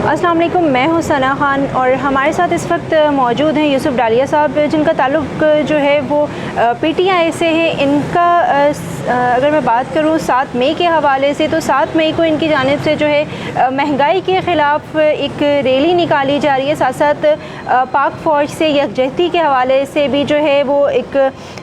अस्सलाम वालेकुम, मैं हूं सना खान और हमारे साथ इस वक्त मौजूद हैं यूसुफ डालिया साहब, जिनका ताल्लुक़ जो है वो पीटीआई से है। इनका अगर मैं बात करूं 7 मई के हवाले से, तो 7 मई को इनकी जानिब से जो है महंगाई के ख़िलाफ़ एक रैली निकाली जा रही है। साथ साथ पाक फ़ौज से यकजहती के हवाले से भी जो है वो एक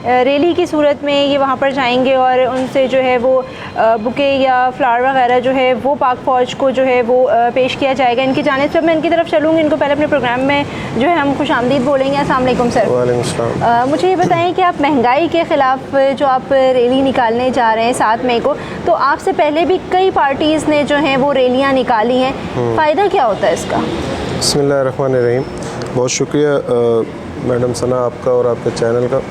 रैली की सूरत में ये वहाँ पर जाएंगे और उनसे जो है वो बुके या फ्लावर वगैरह जो है वो पाक फ़ौज को जो है वो पेश किया जाएगा। इनकी जानिब से मैं इनकी तरफ चलूँगी। इनको पहले अपने प्रोग्राम में जो है हम खुशामदीद बोलेंगे। अस्सलाम वालेकुम सर। वालेकुम अस्सलाम। मुझे ये बताएं कि आप महंगाई के ख़िलाफ़ जो आप रैली निकालने जा रहे हैं 7 मई को, तो आपसे पहले भी कई पार्टीज़ ने जो हैं वो रैलियाँ निकाली हैं, फ़ायदा क्या होता है इसका? बिस्मिल्लाहिर्रहमानिर्रहीम। बहुत शुक्रिया मैडम सना आपका और आपके चैनल का।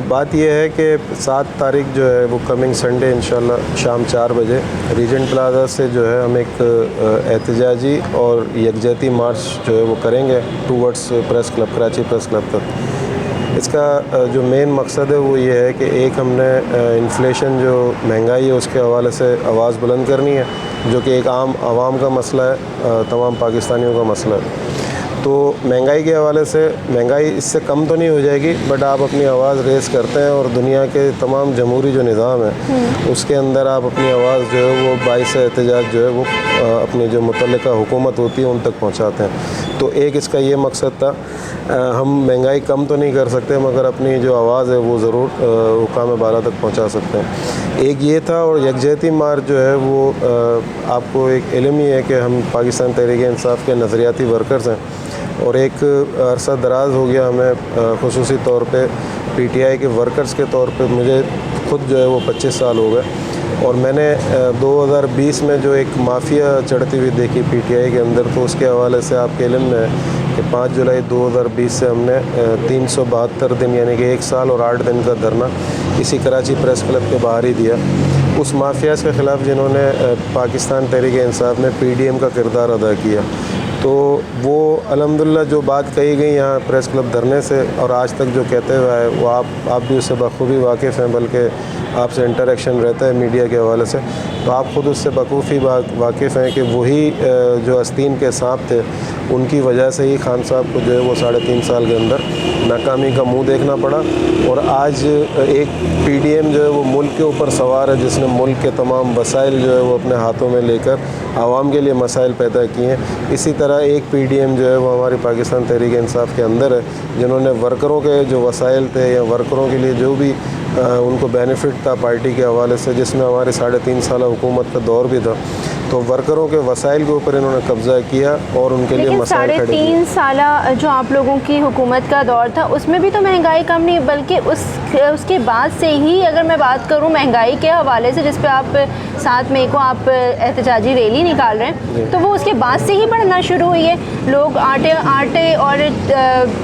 बात यह है कि 7 तारीख जो है वो कमिंग संडे इंशाल्लाह शाम 4 बजे रीजेंट प्लाजा से जो है हम एक एहतजाजी और यकजहती मार्च जो है वो करेंगे towards press club, Karachi press club तक। इसका जो मेन मकसद है वो ये है कि एक हमने इन्फ्लेशन जो महंगाई है उसके हवाले से आवाज़ बुलंद करनी है, जो कि एक आम आवाम का मसला है, तमाम पाकिस्तानियों का मसला है। तो महंगाई के हवाले से, महंगाई इससे कम तो नहीं हो जाएगी, बट आप अपनी आवाज़ रेस करते हैं और दुनिया के तमाम जमहूरी जो निज़ाम है उसके अंदर आप अपनी आवाज़ जो है वो बाइस एहतजाज जो है वो अपनी जो मुतल्लिका हुकूमत होती है उन तक पहुँचाते हैं। तो एक इसका ये मकसद था। हम महंगाई कम तो नहीं कर सकते मगर अपनी जो आवाज़ है वो ज़रूर हुकाम बाला तक पहुँचा सकते हैं। एक ये था। और यकजहती मार्च जो है वो आपको एक इल्म ही है कि हम पाकिस्तान तहरीक इंसाफ के नज़रियाती वर्कर्स हैं और एक अरसा दराज हो गया हमें खुसूसी तौर पे पीटीआई के वर्कर्स के तौर पे, मुझे खुद जो है वो 25 साल हो गए और मैंने 2020 में जो एक माफिया चढ़ती हुई देखी पीटीआई के अंदर, तो उसके हवाले से आपके इल्म में है कि 5 जुलाई 2020 से हमने 372 दिन यानी कि 1 साल और 8 दिन का धरना इसी कराची प्रेस क्लब के बाहर ही दिया उस माफियाज़ के ख़िलाफ़ जिन्होंने पाकिस्तान तहरीक इंसाफ में पीडीएम का किरदार अदा किया। तो वो अल्हम्दुलिल्लाह जो बात कही गई यहाँ प्रेस क्लब धरने से और आज तक जो कहते हुए आए वो आप भी उससे बखूबी वाकिफ़ हैं, बल्कि आपसे इंटरेक्शन रहता है मीडिया के हवाले से, तो आप ख़ुद उससे बखूबी वाकिफ़ हैं कि वही जो आस्तीन के सांप थे उनकी वजह से ही खान साहब को जो है वो 3.5 साल के अंदर नाकामी का मुंह देखना पड़ा। और आज एक पीडीएम जो है वो मुल्क के ऊपर सवार है, जिसने मुल्क के तमाम वसाइल जो है वो अपने हाथों में लेकर आवाम के लिए मसाइल पैदा किए हैं। इसी तरह एक पीडीएम जो है वो हमारी पाकिस्तान तहरीक इंसाफ के अंदर है, जिन्होंने वर्करों के जो वसाइल थे या वर्करों के लिए जो भी उनको बेनिफिट था पार्टी के हवाले से, जिसमें हमारे 3.5 साल हुकूमत का दौर भी था, तो वर्करों के वसाइल के ऊपर इन्होंने कब्ज़ा किया और उनके लिए मसाइल खड़े किए। 3.5 साल जो आप लोगों की हुकूमत का दौर था उसमें भी तो महंगाई कम नहीं, बल्कि उसके बाद से ही अगर मैं बात करूं महंगाई के हवाले से, जिस पे आप 7 मई को आप एहतजाजी रैली निकाल रहे हैं, तो वो उसके बाद से ही बढ़ना शुरू हुई है। लोग आटे और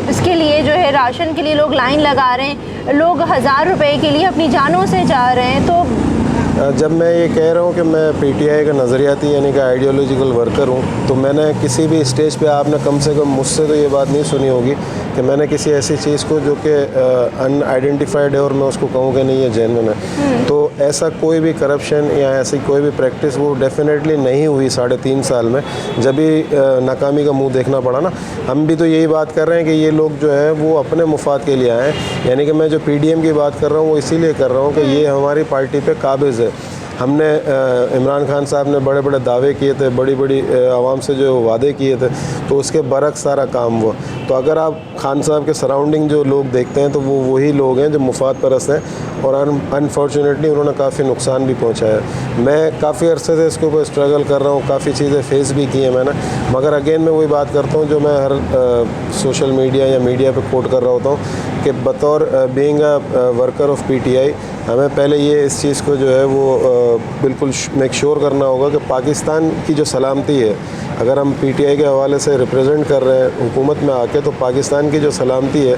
इसके लिए जो है राशन के लिए लोग लाइन लगा रहे हैं, लोग 1000 रुपये के लिए अपनी जानों से जा रहे हैं। तो जब मैं ये कह रहा हूँ कि मैं पीटीआई का नज़रियाती यानी कि आइडियोलॉजिकल वर्कर हूँ, तो मैंने किसी भी स्टेज पे आपने कम से कम मुझसे तो ये बात नहीं सुनी होगी कि मैंने किसी ऐसी चीज़ को जो कि अनआइडेंटिफाइड है और मैं उसको कहूँ कि नहीं ये जेन्युइन है, तो ऐसा कोई भी करप्शन या ऐसी कोई भी प्रैक्टिस वो डेफिनेटली नहीं हुई 3.5 साल में। जब भी नाकामी का मुंह देखना पड़ा ना, हम भी तो यही बात कर रहे हैं कि ये लोग जो है वो अपने मुफाद के लिए आए हैं। यानी कि मैं जो पीडीएम की बात कर रहा हूँ वो इसीलिए कर रहा हूँ कि ये हमारी पार्टी पे काबिज़ है। हमने इमरान खान साहब ने बड़े बड़े दावे किए थे, बड़ी बड़ी आवाम से जो वादे किए थे, तो उसके बरक्स सारा काम हुआ। तो अगर आप खान साहब के सराउंडिंग जो लोग देखते हैं तो वो वही लोग हैं जो मुफाद परस्त हैं और अनफॉर्चुनेटली उन्होंने काफ़ी नुकसान भी पहुंचाया। मैं काफ़ी अरसे से इसके ऊपर स्ट्रगल कर रहा हूँ, काफ़ी चीज़ें फेस भी की हैं मैंने, मगर अगेन मैं वही बात करता हूँ जो मैं हर सोशल मीडिया या मीडिया पे कोट कर रहा होता हूँ कि बतौर being a worker of PTI हमें पहले ये इस चीज़ को जो है वो बिल्कुल मेक श्योर करना होगा कि पाकिस्तान की जो सलामती है, अगर हम पीटीआई के हवाले से रिप्रेजेंट कर रहे हैं हुकूमत में आके, तो पाकिस्तान की जो सलामती है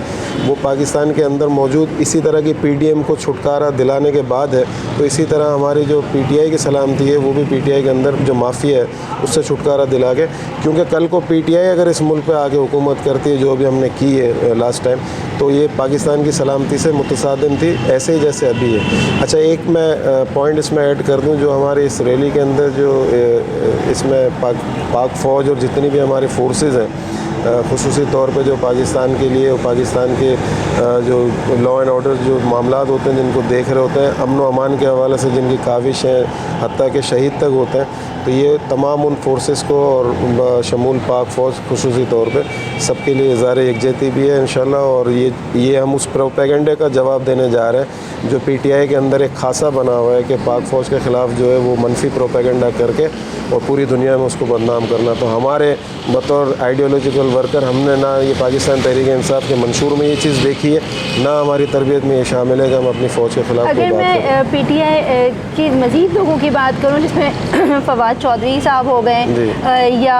वो पाकिस्तान के अंदर मौजूद इसी तरह की पीडीएम को छुटकारा दिलाने के बाद है। तो इसी तरह हमारी जो पीटीआई की सलामती है वो भी पीटीआई के अंदर जो माफिया है उससे छुटकारा दिला के, क्योंकि कल को पीटीआई अगर इस मुल्क पे आके हुकूमत करती है जो भी हमने की है लास्ट टाइम, तो ये पाकिस्तान की सलामती से मुतसादिम थी, ऐसे ही जैसे अभी है। अच्छा, एक मैं पॉइंट इसमें ऐड कर दूं, जो हमारी इस रैली के अंदर जो इसमें पाक पाक फ़ौज और जितनी भी हमारी फोर्सेस हैं, ख़ुसूसी तौर पे जो पाकिस्तान के लिए और पाकिस्तान के जो लॉ एंड ऑर्डर जो मामलात होते हैं जिनको देख रहे होते हैं, अमन व अमान के हवाले से जिनकी काविश है हत्ता के शहीद तक होते हैं, तो ये तमाम उन फोर्सेस को और शमूल पाक फ़ौज ख़ुसूसी तौर पे सबके लिए इज़हार यकजहती भी है इंशाल्लाह। और ये हम उस प्रोपेगेंडे का जवाब देने जा रहे हैं जो PTI के अंदर एक खासा बना हुआ है कि पाक फ़ौज के ख़िलाफ़ जो है वो मनफी प्रोपेगेंडा करके और पूरी दुनिया में उसको बदनाम करना। तो हमारे बतौर आइडियोलॉजिकल वर्कर हमने ना ये पाकिस्तान तहरीक इंसाफ के मंशूर में ये चीज़ देखी है, ना हमारी तरबियत में ये शामिल है कि हम अपनी फ़ौज के ख़िलाफ़ अगर मैं PTI के मज़ीद लोगों की बात करूँ जिसमें फवाद चौधरी साहब हो गए या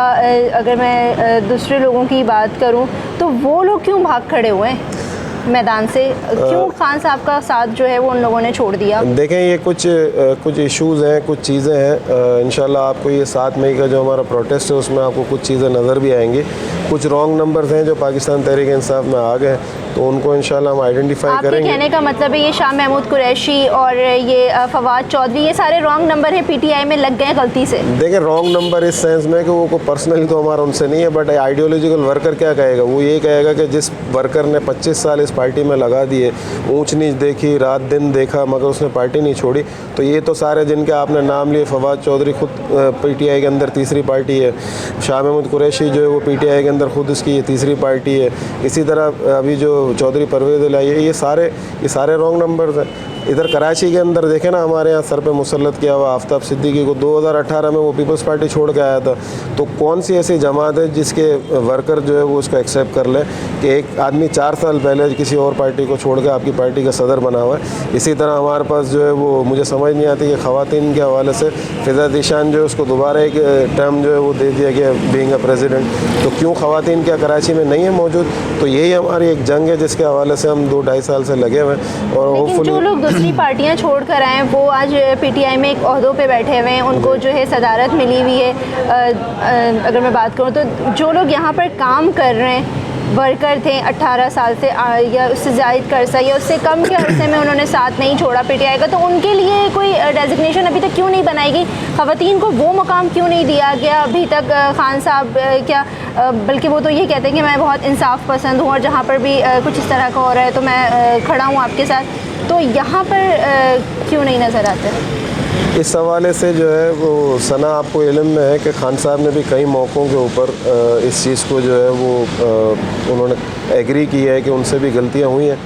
अगर मैं दूसरे लोगों की बात करूं तो वो लोग क्यों भाग खड़े हुए हैं मैदान से, क्यों खान साहब का साथ जो है वो उन लोगों ने छोड़ दिया? देखें, ये कुछ इश्यूज़ हैं, कुछ चीज़ें हैं। इंशाल्लाह आपको ये 7 मई का जो हमारा प्रोटेस्ट है उसमें आपको कुछ चीज़ें नज़र भी आएंगी। कुछ रॉन्ग नंबर्स हैं जो पाकिस्तान तहरीक इंसाफ में आ गए, तो उनको इंशाल्लाह हम आइडेंटिफाई करेंगे। आपके कहने का मतलब है ये शाह महमूद कुरैशी और ये फवाद चौधरी ये सारे रॉन्ग नंबर हैं, PTI में लग गए गलती से? देखें, रॉन्ग नंबर इस सेंस में कि वो पर्सनली तो हमारा उनसे नहीं है, बट आइडियोलॉजिकल वर्कर क्या कहेगा, वो ये कहेगा कि जिस वर्कर ने 25 साल इस पार्टी में लगा दिए, ऊंच नीच देखी, रात दिन देखा, मगर उसने पार्टी नहीं छोड़ी, तो ये तो सारे जिनके आपने नाम लिए, फवाद चौधरी खुद PTI के अंदर तीसरी पार्टी है, शाह महमूद कुरैशी जो है वो PTI के अंदर खुद इसकी ये तीसरी पार्टी है, इसी तरह अभी जो चौधरी परवेज़ इलाही है, ये सारे रॉन्ग नंबर्स हैं। इधर कराची के अंदर देखें ना, हमारे यहाँ सर पे मुसल्लत किया हुआ आफ्ताब सिद्दीकी को 2018 में वो पीपल्स पार्टी छोड़ के आया था, तो कौन सी ऐसी जमात है जिसके वर्कर जो है वो उसको एक्सेप्ट कर ले कि एक आदमी 4 साल पहले किसी और पार्टी को छोड़ के आपकी पार्टी का सदर बना हुआ है। इसी तरह हमारे पास जो है वो मुझे समझ नहीं आती कि ख़वातीन के हवाले से फ़िज़ा ज़ीशान जो है उसको दोबारा एक टर्म जो है वो दे दिया गया बीइंग अ प्रेसिडेंट, तो क्यों ख़वातीन क्या कराची में नहीं है मौजूद? तो यही हमारी एक जंग है जिसके हवाले से हम 2-2.5 साल से लगे हुए हैं। और होपफुली जो लोग दूसरी पार्टियां छोड़ कर आए वो आज PTI में एक ओहदों पे बैठे हुए हैं, उनको जो है सदारत मिली हुई है। अगर मैं बात करूं तो जो लोग यहाँ पर काम कर रहे हैं, वर्कर थे 18 साल से या उससे ज़ायद अरसा या उससे कम के अरसे में उन्होंने साथ नहीं छोड़ा PTI का, तो उनके लिए कोई डेजिग्नेशन अभी तक क्यों नहीं बनाई गई? ख़वातीन को वो मुकाम क्यों नहीं दिया गया अभी तक? खान साहब क्या बल्कि वो तो ये कहते हैं कि मैं बहुत इंसाफ पसंद हूँ और जहाँ पर भी कुछ इस तरह का हो रहा है तो मैं खड़ा हूँ आपके साथ, तो यहाँ पर क्यों नहीं नज़र आते? इस हवाले से जो है वो सना आपको इल्म में है कि खान साहब ने भी कई मौक़ों के ऊपर इस चीज़ को जो है वो उन्होंने एग्री किया है कि उनसे भी गलतियाँ हुई हैं।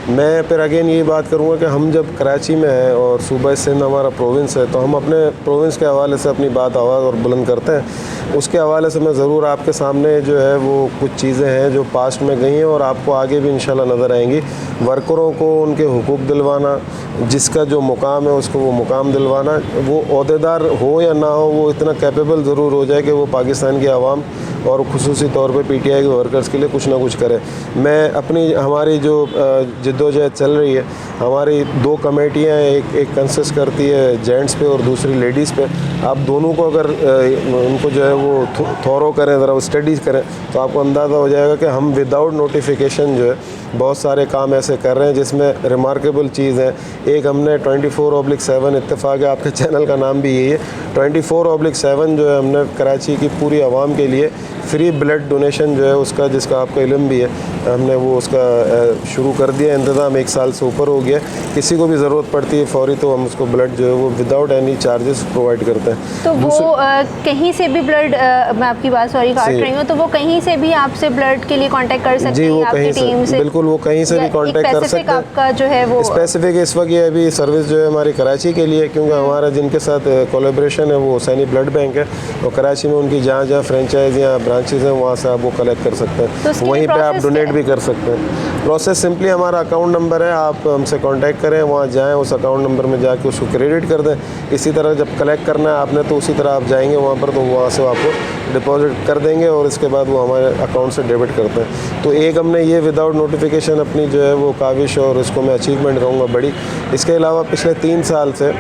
मैं फिर अगेन यही बात करूँगा कि हम जब कराची में हैं और सूबा सिंध हमारा प्रोविंस है, तो हम अपने प्रोविंस के हवाले से अपनी बात आवाज़ और बुलंद करते हैं। उसके हवाले से मैं ज़रूर आपके सामने जो है वो कुछ चीज़ें हैं जो पास्ट में गई हैं और आपको आगे भी इंशाल्लाह नज़र आएंगी। वर्करों को उनके हुकूक दिलवाना, जिसका जो मुकाम है उसको वो मुकाम दिलवाना, वो ओहदेदार हो या ना हो, वो इतना कैपेबल ज़रूर हो जाए कि वो पाकिस्तान की आवाम और ख़ुसूसी तौर पे PTI के वर्कर्स के लिए कुछ ना कुछ करे। मैं हमारी जो जद्दोजहद चल रही है, हमारी 2 कमेटियाँ एक कंसिस्ट करती है जेंट्स पे और दूसरी लेडीज़ पे। आप दोनों को अगर उनको जो है वो थोरो करें, ज़रा स्टडीज़ करें, तो आपको अंदाज़ा हो जाएगा कि हम विदाउट नोटिफिकेशन जो है बहुत सारे काम ऐसे कर रहे हैं जिसमें रिमार्केबल चीज़ है। एक हमने 24/7 इत्तेफाक है, आपके चैनल का नाम भी यही है, 24/7 जो है हमने कराची की पूरी आवाम के लिए फ्री ब्लड डोनेशन जो है उसका, जिसका आपका इल्म भी है, हमने वो उसका शुरू कर दिया। इंतज़ाम 1 साल से ऊपर हो गया। किसी को भी ज़रूरत पड़ती है फ़ौरी तो हम उसको ब्लड जो है वो विदाउट एनी चार्जेस प्रोवाइड करते हैं। तो वो कहीं से भी ब्लड, मैं आपकी बात सॉरी काट रही हूँ, तो वो कहीं से भी आपसे ब्लड के लिए कांटेक्ट कर सकते हैं आपकी टीम से? बिल्कुल, वो कहीं से भी कांटेक्ट कर सकते हैं। आपका जो है वो स्पेसिफिक इस वक्त ये अभी सर्विस जो है हमारी कराची के लिए, क्योंकि हमारा जिनके साथ कोलैबोरेशन है वो हुसैनी ब्लड बैंक है और कराची में उनकी जहाँ फ्रेंचाइज या ब्रांचेज हैं वहाँ से आप वो कलेक्ट कर सकते हैं, तो वहीं पे आप डोनेट भी कर सकते हैं। प्रोसेस सिंपली हमारा अकाउंट नंबर है, आप हमसे कांटेक्ट करें, वहाँ जाएं, उस अकाउंट नंबर में जाके उसको क्रेडिट कर दें। इसी तरह जब कलेक्ट करना है आपने तो उसी तरह आप जाएंगे वहाँ पर, तो वहाँ से आपको डिपॉजिट कर देंगे और इसके बाद वो हमारे अकाउंट से डेबिट करते हैं। तो एक हमने ये विदाउट नोटिफिकेशन अपनी जो है वो काविश और इसको मैं अचीवमेंट कहूँगा बड़ी। इसके अलावा पिछले 3 साल से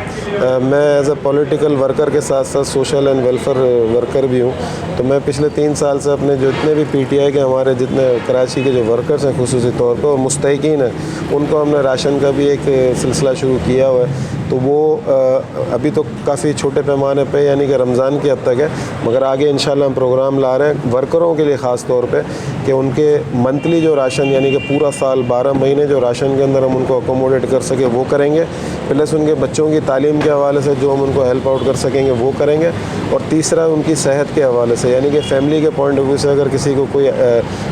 मैं एज अ पॉलिटिकल वर्कर के साथ साथ सोशल एंड वेलफेयर वर्कर भी हूँ। तो मैं पिछले 3 साल से अपने जितने भी PTI के हमारे जितने कराची के जो वर्कर्स हैं ख़ुसूसी तौर पे और मुस्तहिकीन हैं उनको हमने राशन का भी एक सिलसिला शुरू किया हुआ है। तो वो अभी तो काफ़ी छोटे पैमाने पे यानी कि रमज़ान की हद तक है, मगर आगे इंशाल्लाह हम प्रोग्राम ला रहे हैं वर्करों के लिए ख़ास तौर पे कि उनके मंथली जो राशन यानी कि पूरा साल 12 महीने जो राशन के अंदर हम उनको अकोमोडेट कर सके वो करेंगे, प्लस उनके बच्चों की तालीम के हवाले से जो हम उनको हेल्प आउट कर सकेंगे वो करेंगे, और तीसरा उनकी सेहत के हवाले से यानी कि फैमिली के पॉइंट ऑफ व्यू से अगर किसी को कोई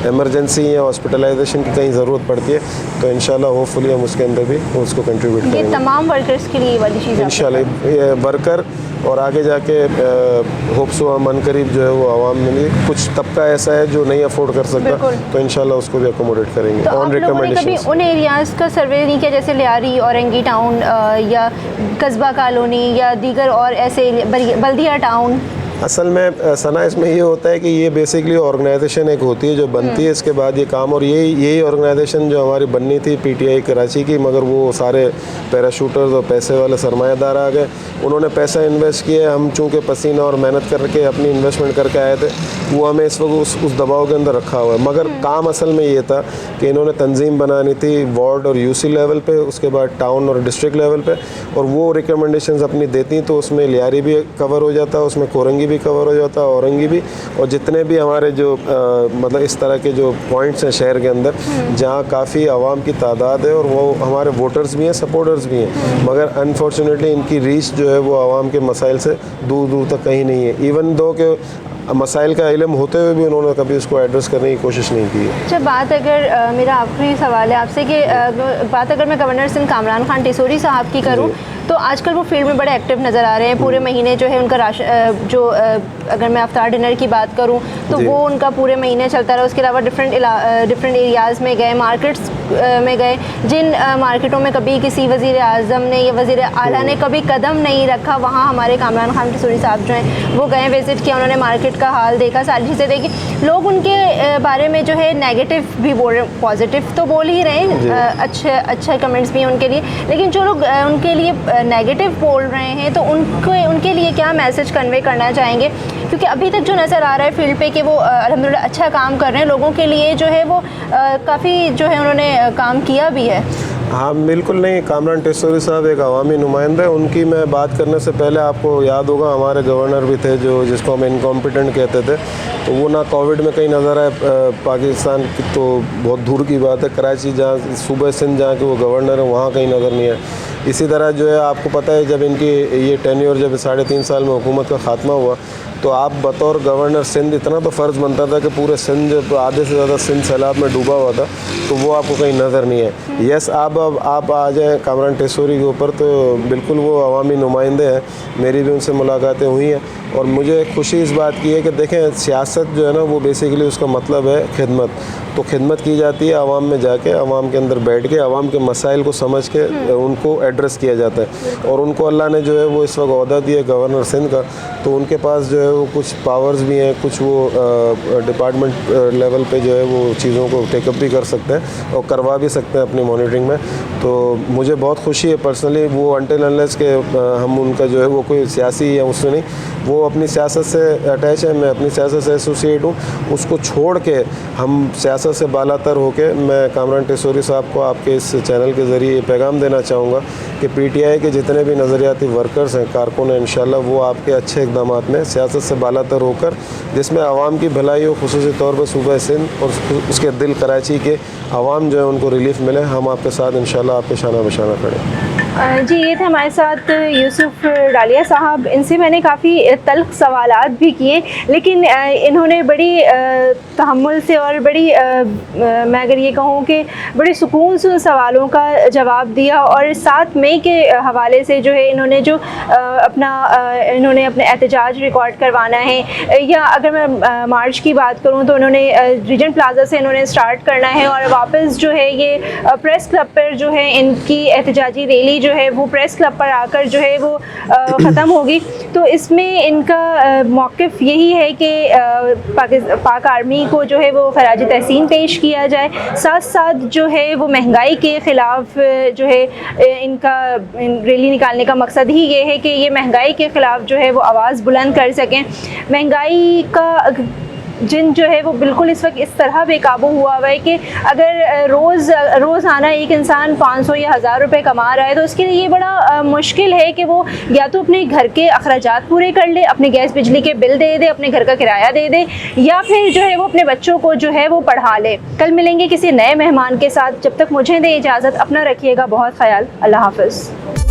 एमरजेंसी या हॉस्पिटलाइजेशन की कहीं ज़रूरत पड़ती है तो इंशाल्लाह होपफुली हम उसके अंदर भी उसको कंट्रीब्यूट करेंगे। ये तमाम वर्कर्स के लिए वाली चीज़ इंशाल्लाह ये वर्कर और आगे जाके होप्स मन करीब जो है वो आवाम में भी कुछ तबका ऐसा है जो नहीं अफोर्ड कर सकता तो इंशाल्लाह उसको भी अकोमोडेट करेंगे। तो आप लोगों ने कभी उन एरियाज़ का सर्वे नहीं किया जैसे लियारी, औरंगी टाउन या कस्बा कॉलोनी या दीगर और ऐसे बल्दिया टाउन? असल में सना इसमें ये होता है कि ये बेसिकली ऑर्गेनाइजेशन एक होती है जो बनती है, इसके बाद ये काम, और यही ऑर्गेनाइजेशन जो हमारी बननी थी पीटीआई कराची की, मगर वो सारे पैराशूटर्स और पैसे वाले सरमायादार आ गए, उन्होंने पैसा इन्वेस्ट किया, हम चूँकि पसीना और मेहनत करके अपनी इन्वेस्टमेंट करके आए थे, वो हमें इस वक्त उस दबाव के अंदर रखा हुआ है। मगर काम असल में ये था कि इन्होंने तंजीम बनानी थी वार्ड और यूसी लेवल पे, उसके बाद टाउन और डिस्ट्रिक्ट लेवल पे, और वो रिकमेंडेशंस अपनी देती तो उसमें लियारी भी कवर हो जाता, उसमें कोरंगी भी कवर हो जाता, औरंगी भी, और जितने भी हमारे जो मतलब इस तरह के जो पॉइंट्स हैं शहर के अंदर जहाँ काफ़ी आवाम की तादाद है और वो हमारे वोटर्स भी हैं, सपोर्टर्स भी हैं, मगर अनफॉर्चुनेटली इनकी रीच जो है वो आवाम के मसाइल से दूर दूर तक कहीं नहीं है। इवन दो के मसाइल का इल्म होते हुए भी उन्होंने कभी इसको एड्रेस करने की कोशिश नहीं की है। अच्छा, बात अगर मेरा आखिरी सवाल है आपसे कि बात अगर मैं गवर्नर सिंध कामरान खान टिसोरी साहब की करूं तो आजकल वो फील्ड में बड़े एक्टिव नज़र आ रहे हैं। पूरे महीने जो है उनका राशन जो अगर मैं अफ्तार डिनर की बात करूं तो वो उनका पूरे महीने चलता रहा। उसके अलावा डिफरेंट एरियाज़ में गए, मार्केट्स में गए, जिन मार्केटों में कभी किसी वज़ीर आज़म ने या वज़ीर आला ने कभी कदम नहीं रखा, वहाँ हमारे कामरान खान टिसोरी साहब जो हैं वो गए, विज़िट किया, उन्होंने मार्केट का हाल देखा, सारी चीज़ें देखी। लोग उनके बारे में जो है नेगेटिव भी बोल रहे हैं, पॉजिटिव तो बोल ही रहे हैं, अच्छे कमेंट्स भी हैं उनके लिए, लेकिन जो लोग उनके लिए नेगेटिव बोल रहे हैं तो उनके लिए क्या मैसेज कन्वे करना चाहेंगे? क्योंकि अभी तक जो नज़र आ रहा है फील्ड पे कि वो अल्हम्दुलिल्लाह अच्छा काम कर रहे हैं, लोगों के लिए जो है वो काफ़ी जो है उन्होंने काम किया भी है। हाँ बिल्कुल नहीं, कामरान टिसोरी साहब एक अवामी नुमाइंदा है, उनकी मैं बात करने से पहले आपको याद होगा हमारे गवर्नर भी थे जो जिसको हम इनकॉम्पिटेंट कहते थे, तो वो ना कोविड में कहीं नज़र आए, पाकिस्तान की तो बहुत दूर की बात है, कराची जहाँ सूबे सिंध जहाँ के वो गवर्नर है वहाँ कहीं नज़र नहीं है। इसी तरह जो है आपको पता है जब इनकी ये टेन्योर जब 3.5 साल में हुकूमत का ख़ात्मा हुआ तो आप बतौर गवर्नर सिंध इतना तो फ़र्ज़ बनता था कि पूरे सिंध आधे से ज़्यादा सिंध सैलाब में डूबा हुआ था, तो वो आपको कहीं नज़र नहीं है। यस, आप आ जाएँ कामरान टिसोरी के ऊपर तो बिल्कुल वो अवामी नुमाइंदे हैं, मेरी भी उनसे मुलाकातें हुई हैं और मुझे खुशी इस बात की है कि देखें सियासत जो है ना वो बेसिकली उसका मतलब है खिदमत, तो खिदमत की जाती है आवाम में जाके, आवाम के अंदर बैठ के, आवाम के मसाइल को समझ के उनको एड्रेस किया जाता है, और उनको अल्लाह ने जो है वो इस वक्त ओहदा दिया गवर्नर सिंध का, तो उनके पास जो है वो कुछ पावर्स भी हैं, कुछ वो डिपार्टमेंट लेवल पे जो है वो चीज़ों को टेकअप भी कर सकते हैं और करवा भी सकते हैं अपनी मॉनिटरिंग में। तो मुझे बहुत खुशी है पर्सनली, वो अनटिल अनलेस के हम उनका जो है वो कोई सियासी या उससे नहीं, वो अपनी सियासत से अटैच है, मैं अपनी सियासत से एसोसिएट हूँ, उसको छोड़ के हम सियासत से बालातर होके मैं कामरान टिसोरी साहब को आपके इस चैनल के ज़रिए पैगाम देना चाहूँगा कि पीटीआई के जितने भी नज़रियाती वर्कर्स हैं, कारकुन हैं, इंशाल्लाह वो आपके अच्छे इक़दाम में सियासत से बालातर होकर जिसमें आवाम की भलाई हो, खुसूसी तौर पर सूबा सिंध और उसके दिल कराची के आवाम जो है उनको रिलीफ मिले, हम आपके साथ इंशाल्लाह आपके शाना बशाना खड़े। जी, ये थे हमारे साथ यूसुफ डालिया साहब। इनसे मैंने काफ़ी तल्ख सवालात भी किए, लेकिन इन्होंने बड़ी तहम्मुल से और बड़ी मैं अगर ये कहूँ कि बड़े सुकून से उन सवालों का जवाब दिया, और 7 मई के हवाले से जो है इन्होंने जो इन्होंने अपने एहतजाज रिकॉर्ड करवाना है, या अगर मैं मार्च की बात करूँ तो उन्होंने रीजेंट प्लाजा से इन्होंने स्टार्ट करना है और वापस जो है ये प्रेस क्लब पर जो है इनकी एहतजाजी रैली जो है वो प्रेस क्लब पर आकर जो है वो ख़त्म होगी। तो इसमें इनका मौक़िफ़ यही है कि पाक आर्मी को जो है वो ख़राज तहसीन पेश किया जाए, साथ साथ जो है वो महंगाई के ख़िलाफ़ जो है इनका रैली निकालने का मकसद ही ये है कि ये महंगाई के ख़िलाफ़ जो है वो आवाज़ बुलंद कर सकें। महंगाई का जिन जो है वो बिल्कुल इस वक्त इस तरह बेकाबू हुआ हुआ है कि अगर रोज़ाना एक इंसान 500 या 1000 रुपये कमा रहा है तो उसके लिए ये बड़ा मुश्किल है कि वो या तो अपने घर के अखराजात पूरे कर ले, अपने गैस बिजली के बिल दे दे, अपने घर का किराया दे दे, या फिर जो है वो अपने बच्चों को जो है वो पढ़ा ले। कल मिलेंगे किसी नए मेहमान के साथ, जब तक मुझे दे इजाज़त, अपना रखिएगा बहुत ख्याल। अल्लाह हाफ़िज़।